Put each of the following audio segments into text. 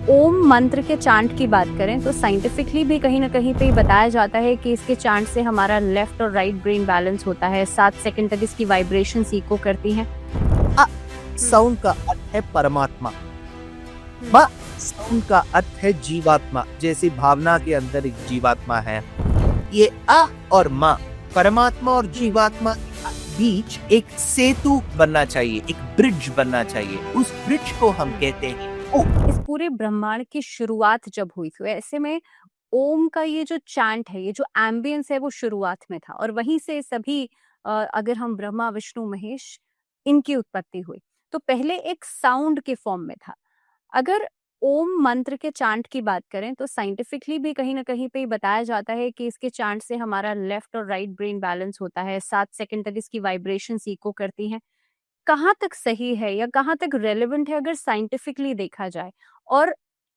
ओम मंत्र के चांट की बात करें तो साइंटिफिकली भी कहीं ना कहीं पे बताया जाता है कि इसके चांट से हमारा लेफ्ट और राइट ब्रेन बैलेंस होता है। 7 सेकंड तक इसकी वाइब्रेशंस इको करती हैं। अ हम्म, साउंड का अर्थ है परमात्मा। हम्म, म साउंड का अर्थ है जीवात्मा, जैसे भावना के अंदर एक जीवात्मा है। ये और म परमात्मा और हम्म। जीवात्मा के बीच एक सेतु बनना चाहिए, एक ब्रिज बनना चाहिए। उस ब्रिज को हम कहते हैं ओ। इस पूरे ब्रह्मांड की शुरुआत जब हुई थी, ऐसे में ओम का ये जो चैंट है, ये जो एम्बियंस है, वो शुरुआत में था और वहीं से सभी अगर हम ब्रह्मा, विष्णु, महेश, इनकी उत्पत्ति हुई। तो पहले एक साउंड के फॉर्म में था। अगर ओम मंत्र के चांट की बात करें तो साइंटिफिकली भी कहीं ना कहीं पे बताया जाता है कि इसके चांट से हमारा लेफ्ट और राइट ब्रेन बैलेंस होता है। 7 सेकंड तक इसकी वाइब्रेशन इको करती हैं। कहाँ तक सही है या कहाँ तक रेलेवेंट है अगर साइंटिफिकली देखा जाए? और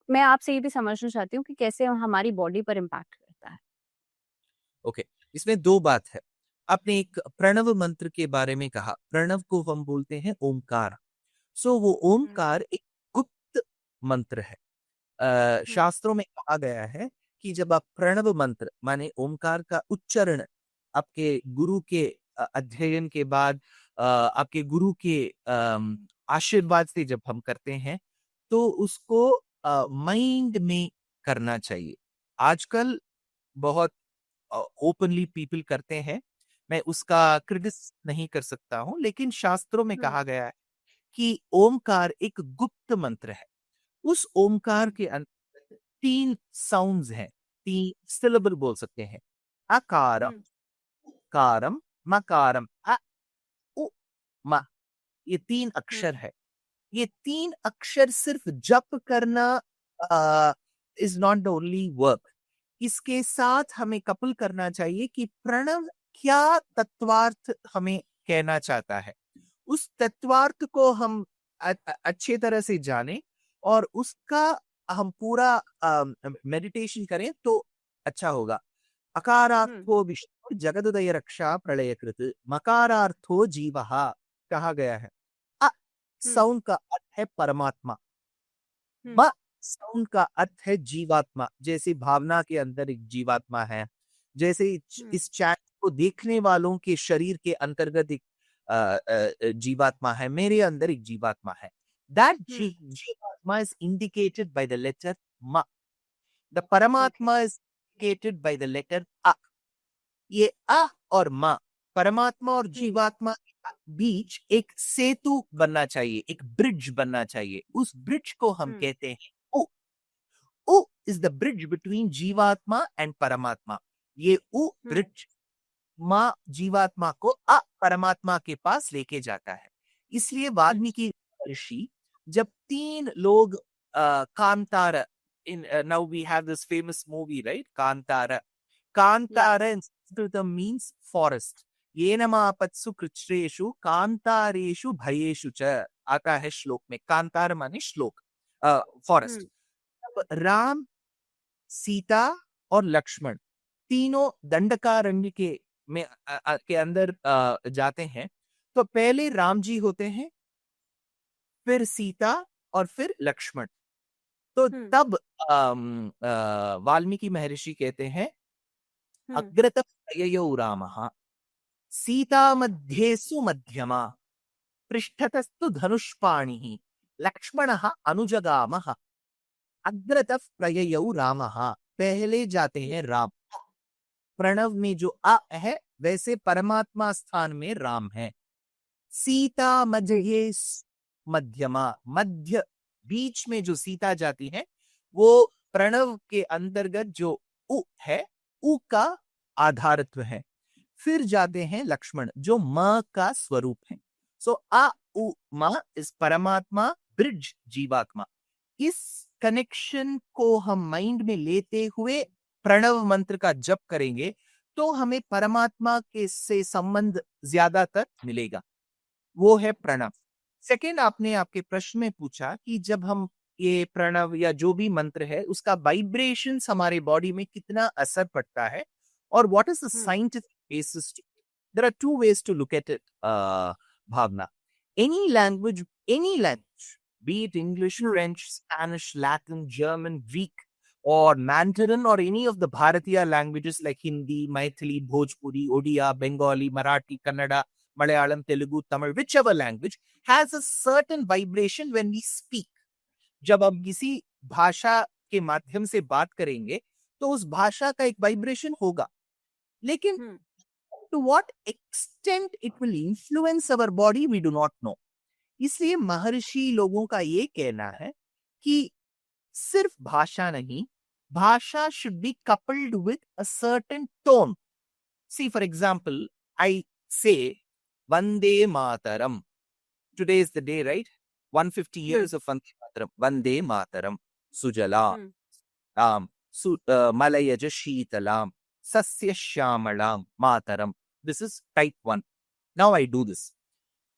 मैं आपसे ये भी समझना चाहती हूँ कि कैसे हमारी बॉडी पर इम्पैक्ट करता है। ओके, इसमें 2 बात है। आपने एक प्रणव मंत्र के बारे में कहा, प्रणव को हम बोलते हैं ओमकार। सो वो हुँ, ओमकार एक गुप्त मंत्र है। हुँ, शास्त्रों में कहा गया है कि जब आप प्रणव मंत्र माने ओमकार का उच्चारण आपके गुरु के अध्ययन के बाद आपके गुरु के आशीर्वाद से जब हम करते हैं तो उसको माइंड में करना चाहिए। आजकल बहुत ओपनली पीपल करते हैं। मैं उसका क्रिटिस नहीं कर सकता हूँ, लेकिन शास्त्रों में हुँ, कहा गया है कि ओमकार एक गुप्त मंत्र है। उस ओमकार हुँ, के अंदर 3 साउंड्स हैं, 3 सिलेबल बोल सकते हैं। अकारम, हुँ, कारम, मकारम, उ, म। ये 3 हुँ, अक्षर है। ये 3 अक्षर सिर्फ जप करना is not the only work. इसके साथ हमें कपल करना चाहिए कि प्रणव क्या तत्वार्थ हमें कहना चाहता है। उस तत्वार्थ को हम अच्छे तरह से जानें और उसका हम पूरा मेडिटेशन करें तो अच्छा होगा। हुँ, अकारार्थो विष्णु जगदुदय रक्षा प्रलयकृत, मकारार्थो जीवः कहा गया है। अ हुँ, साउंड का अर्थ है परमात्मा। हुँ, म साउंड का अर्थ है जीवात्मा, जैसे भावना के अंदर एक जीवात्मा है। जैसे हुँ, इस चैट को देखने वालों के शरीर के अंतर्गत एक जीवात्मा है, मेरे अंदर एक जीवात्मा है। दैट हुँ, जीवात्मा is indicated by the letter म। The okay. परमात्मा is indicated by the letter अ। ये और म परमात्मा और हुँ, जीवात्मा के बीच एक सेतु बनना चाहिए, एक ब्रिज बनना चाहिए। उस ब्रिज को हम हुँ, कहते हैं उ। उ इज द ब्रिज बिटवीन जीवात्मा एंड परमात्मा। ये उ हुँ, ब्रिज माँ जीवात्मा को परमात्मा के पास लेके जाता है। इसलिए अच्छा। वाल्मीकि ऋषि जब 3 लोग Kantara in now we have this famous movie right Kantara. Yeah Kantara in Sanskritam means forest. येन मापत्सु कृच्छ्रेषु कांतारेषु भयेषु च आता है श्लोक में। कांतार माने श्लोक हुँ, फॉरेस्ट। अब राम, सीता और लक्ष्मण तीनों दंडकारण्य के अंदर जाते हैं। तो पहले राम जी होते हैं, फिर सीता और फिर लक्ष्मण। तो हुँ, तब वाल्मीकि महर्षि कहते हैं हुँ, अग्रत ययौ रामः सीता मध्ये सुमध्यमा पृष्ठतस्तु धनुष्पाणिः लक्ष्मणः अनुजगामः। अग्रतः प्रययौ रामः, पहले जाते हैं राम। प्रणव में जो है वैसे परमात्मा स्थान में राम है। सीता जी। मध्य मध्यमा, मध्य बीच में जो सीता जाती है वो प्रणव के अंतर्गत जो उ है, उ का आधारत्व है। फिर जाते हैं लक्ष्मण जो म का स्वरूप है। सो उ म इस परमात्मा ब्रिज जीवात्मा। इस कनेक्शन को हम माइंड में लेते हुए प्रणव मंत्र का जप करेंगे तो हमें परमात्मा के से संबंध ज्यादातर मिलेगा। वो है प्रणव। सेकंड, आपने आपके प्रश्न में पूछा कि जब हम ये प्रणव या जो भी मंत्र है उसका वाइब्रेशंस हमारे बॉडी में कितना असर पड़ता है और what is the hmm, scientific basis. There are two ways to look at it भावना। Any language, any language be it English, French, Spanish, Latin, German, Greek, or Mandarin, or any of the Bharatiya languages like Hindi, Maithili, Bhojpuri, Odia, Bengali, Marathi, Kannada, Malayalam, Telugu, Tamil, whichever language, has a certain vibration when we speak. जब हम किसी भाषा के माध्यम से बात करेंगे तो उस भाषा का एक वाइब्रेशन होगा, लेकिन to what extent it will influence our body we do not know. इसलिए महर्षि लोगों का ये कहना है कि सिर्फ भाषा नहीं, भाषा should be coupled with a certain tone. See, for example, I say Vande Mataram. Today is the day, right? 150 years of Vande Mataram. Vande Mataram. Sujala. Malayaja Sheetalam. Sasya Shamalam. Mataram. This is type 1. Now I do this.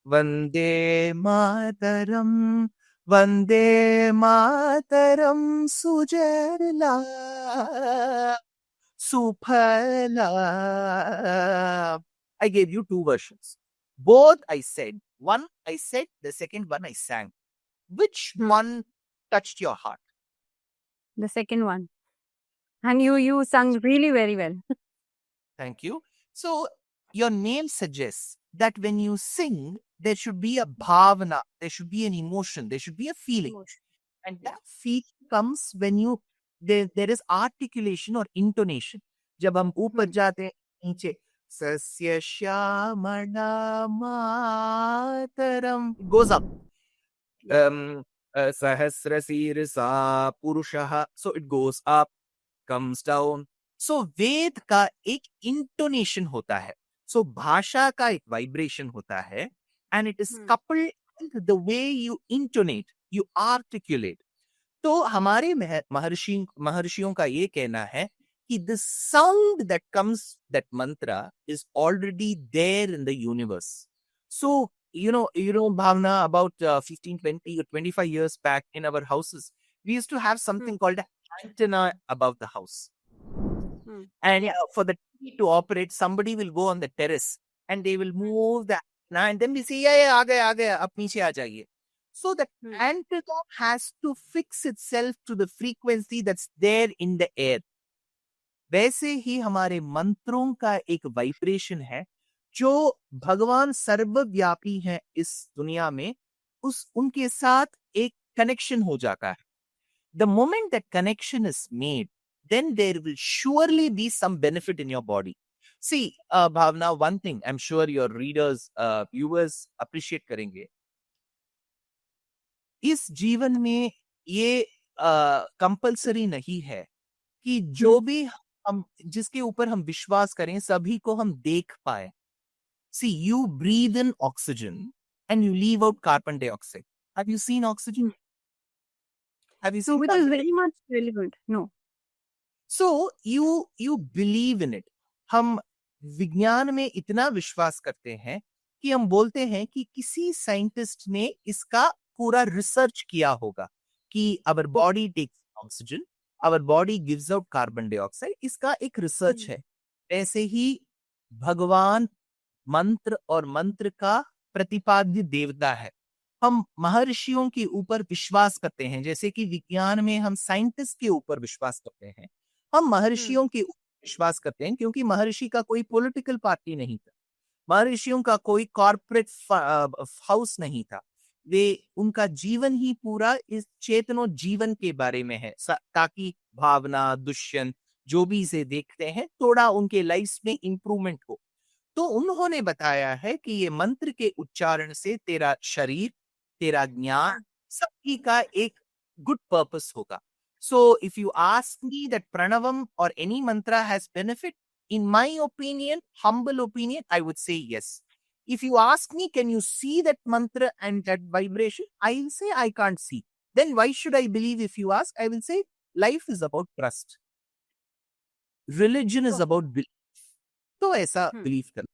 Vande Mataram. Vande Mataram. Sujala. Suphala. I gave you two versions. Both I said. One I said, the second one I sang. Which one touched your heart? The second one. And you sung really very well. Thank you. So your name suggests that when you sing, there should be a bhavana, there should be an emotion, there should be a feeling. And that feeling comes when you there is articulation or intonation. जब हम ऊपर जाते हैं नीचे Sasya Shyamala Mataram, it goes up. Sahasra Sirsa Purushaha, so it goes up, comes down. So Ved का एक intonation होता है. So भाषा का एक vibration होता है, and it is coupled with the way you intonate, you articulate. तो हमारे महर्षियों का ये कहना है कि the sound that comes, that mantra, is already there in the universe. So, Bhavna, about 15, 20 or 25 years back in our houses, we used to have something called an antenna above the house. And for the TV to operate, somebody will go on the terrace and they will move the antenna and then we say, yeah, aa gaya, ab niche aa jaiye. So the antenna has to fix itself to the frequency that's there in the air. वैसे ही हमारे मंत्रों का एक vibration है जो भगवान सर्वव्यापी हैं इस दुनिया में, उनके साथ एक कनेक्शन हो जाता है. The moment that connection is made, then there will surely be some benefit in your body. See, Bhavna, one thing I'm sure your readers, viewers appreciate करेंगे. इस जीवन में ये कंपल्सरी नहीं है कि जो भी हम जिसके ऊपर हम विश्वास करें सभी को हम देख पाए. See, you breathe in oxygen and you leave out carbon dioxide. Have you seen oxygen? Have you seen? So it is very much relevant. No. So you believe in it. हम विज्ञान में इतना विश्वास करते हैं कि हम बोलते हैं कि किसी साइंटिस्ट ने इसका पूरा रिसर्च किया होगा कि our body takes oxygen, our body gives out carbon dioxide. इसका एक रिसर्च है. ऐसे ही भगवान मंत्र और मंत्र का प्रतिपाद्य देवता है. हम महर्षियों के ऊपर विश्वास करते हैं, जैसे कि विज्ञान में हम साइंटिस्ट के ऊपर विश्वास करते हैं, हम महर्षियों के ऊपर विश्वास करते हैं क्योंकि महर्षि का कोई पॉलिटिकल पार्टी नहीं था, महर्षियों का कोई कॉर्पोरेट हाउस नहीं था. वे उनका जीवन ही पूरा इस चेतनो जीवन के बारे में है ताकि भावना, दुष्यंत जो भी इसे देखते हैं थोड़ा उनके लाइफ में इंप्रूवमेंट हो. तो उन्होंने बताया है कि ये मंत्र के उच्चारण से तेरा शरीर, तेरा ज्ञान सबकी का एक गुड पर्पस होगा. So if you ask me that pranavam or any mantra has benefit, in my opinion, humble opinion, I would say yes. If you ask me, can you see that mantra and that vibration? I will say I can't see. Then why should I believe? If you ask, I will say life is about trust. Religion is about belief. तो ऐसा belief करना.